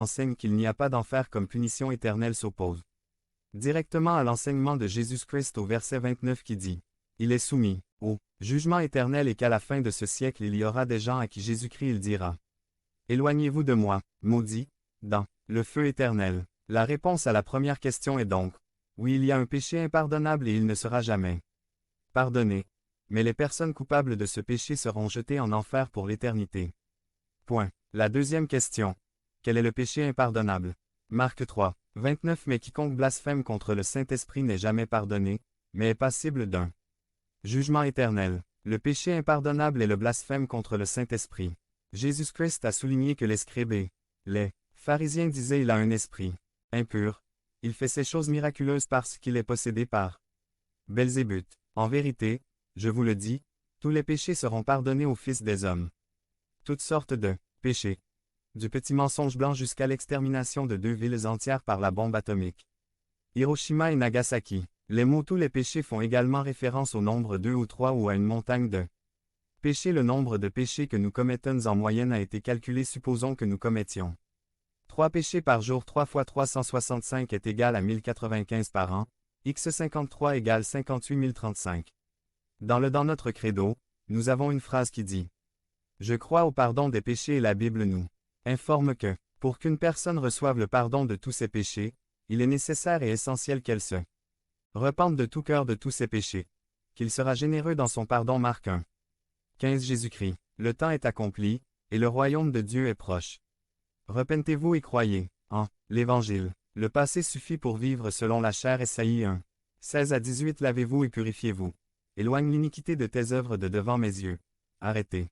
enseigne qu'il n'y a pas d'enfer comme punition éternelle s'oppose directement à l'enseignement de Jésus-Christ au verset 29 qui dit « Il est soumis au jugement éternel et qu'à la fin de ce siècle il y aura des gens à qui Jésus-Christ il dira « Éloignez-vous de moi, maudits, dans le feu éternel. » La réponse à la première question est donc « Oui, il y a un péché impardonnable et il ne sera jamais pardonné. Mais les personnes coupables de ce péché seront jetées en enfer pour l'éternité. » Point. La deuxième question. Quel est le péché impardonnable? Marc 3, 29 Mais quiconque blasphème contre le Saint-Esprit n'est jamais pardonné, mais est passible d'un jugement éternel. Le péché impardonnable est le blasphème contre le Saint-Esprit. Jésus-Christ a souligné que les scribes et les pharisiens disaient il a un esprit impur. Il fait ces choses miraculeuses parce qu'il est possédé par Belzébuth. En vérité, je vous le dis, tous les péchés seront pardonnés aux fils des hommes. Toutes sortes de péchés. Du petit mensonge blanc jusqu'à l'extermination de 2 villes entières par la bombe atomique. Hiroshima et Nagasaki. Les mots tous les péchés font également référence au nombre 2 ou 3 ou à une montagne de péchés. Le nombre de péchés que nous commettons en moyenne a été calculé. Supposons que nous commettions 3 péchés par jour. 3 fois 365 est égal à 1095 par an. X 53 égale 58 035. Dans notre credo, nous avons une phrase qui dit « Je crois au pardon des péchés » et la Bible nous informe que, pour qu'une personne reçoive le pardon de tous ses péchés, il est nécessaire et essentiel qu'elle se repente de tout cœur de tous ses péchés, qu'il sera généreux dans son pardon. Marc 1, 15 Jésus-Christ. Le temps est accompli, et le royaume de Dieu est proche. Repentez-vous et croyez en l'Évangile. Le passé suffit pour vivre selon la chair. Ésaïe 1, 16 à 18 Lavez-vous et purifiez-vous. Éloigne l'iniquité de tes œuvres de devant mes yeux. Arrêtez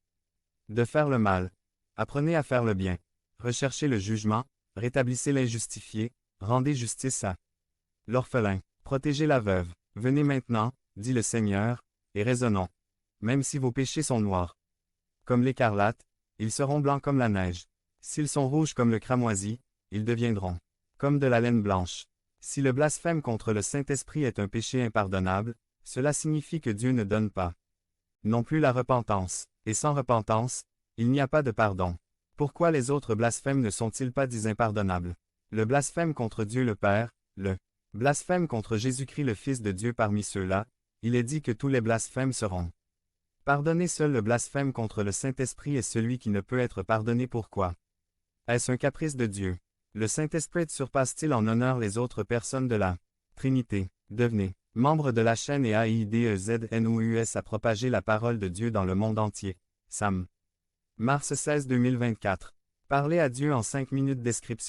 de faire le mal. Apprenez à faire le bien. Recherchez le jugement, rétablissez l'injustifié, rendez justice à l'orphelin, protégez la veuve. Venez maintenant, dit le Seigneur, et raisonnons. Même si vos péchés sont noirs comme l'écarlate, ils seront blancs comme la neige. S'ils sont rouges comme le cramoisi, ils deviendront comme de la laine blanche. Si le blasphème contre le Saint-Esprit est un péché impardonnable, cela signifie que Dieu ne donne pas non plus la repentance, et sans repentance, il n'y a pas de pardon. Pourquoi les autres blasphèmes ne sont-ils pas dits impardonnables? Le blasphème contre Dieu le Père, le blasphème contre Jésus-Christ le Fils de Dieu. Parmi ceux-là, il est dit que tous les blasphèmes seront pardonnés. Seul le blasphème contre le Saint-Esprit est celui qui ne peut être pardonné. Pourquoi? Est-ce un caprice de Dieu? Le Saint-Esprit surpasse-t-il en honneur les autres personnes de la Trinité? Devenez membre de la chaîne et AIDEZNOUS à propager la parole de Dieu dans le monde entier. Sam. Mars 16 2024. Parlez à Dieu en 5 minutes. Description.